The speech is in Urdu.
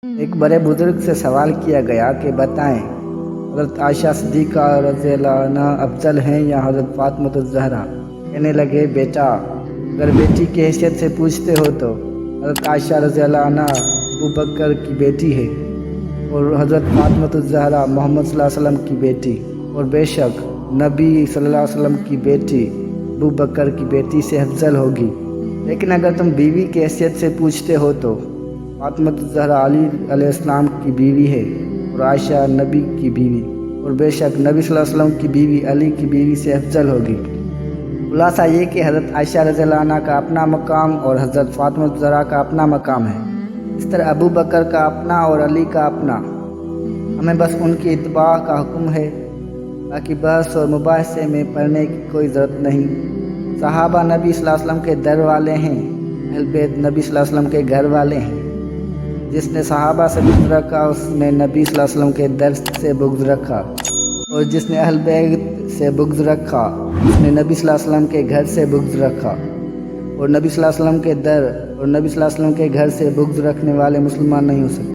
ایک بڑے بزرگ سے سوال کیا گیا کہ بتائیں، حضرت عائشہ صدیقہ رضی اللہ عنہا افضل ہیں یا حضرت فاطمہ الزہرا؟ کہنے لگے، بیٹا اگر بیٹی کی حیثیت سے پوچھتے ہو تو حضرت عائشہ رضی اللہ عنہا ابو بکر کی بیٹی ہے، اور حضرت فاطمہ الزہرا محمد صلی اللہ علیہ وسلم کی بیٹی، اور بے شک نبی صلی اللہ علیہ وسلم کی بیٹی ابو بکر کی بیٹی سے افضل ہوگی۔ لیکن اگر تم بیوی کی حیثیت سے پوچھتے ہو تو فاطمہ الزہرا علی علیہ السلام کی بیوی ہے، اور عائشہ نبی کی بیوی، اور بے شک نبی صلی اللہ علیہ وسلم کی بیوی علی کی بیوی سے افضل ہوگی۔ خلاصہ یہ کہ حضرت عائشہ رضی اللہ عنہا کا اپنا مقام اور حضرت فاطمہ الزہرا کا اپنا مقام ہے، اس طرح ابو بکر کا اپنا اور علی کا اپنا۔ ہمیں بس ان کی اتباع کا حکم ہے، باقی بحث اور مباحثے میں پڑھنے کی کوئی ضرورت نہیں۔ صحابہ نبی صلی اللہ علیہ وسلم کے در والے ہیں، اہل بیت نبی صلی اللہ علیہ وسلم کے گھر والے ہیں۔ جس نے صحابہ سے بغض رکھا اس نے نبی صلی اللہ علیہ وسلم کے در سے بغض رکھا، اور جس نے اہل بیت سے بغض رکھا اس نے نبی صلی اللہ علیہ وسلم کے گھر سے بغض رکھا، اور نبی صلی اللہ علیہ وسلم کے در اور نبی صلی اللہ علیہ وسلم کے گھر سے بغض رکھنے والے مسلمان نہیں ہو سکتے۔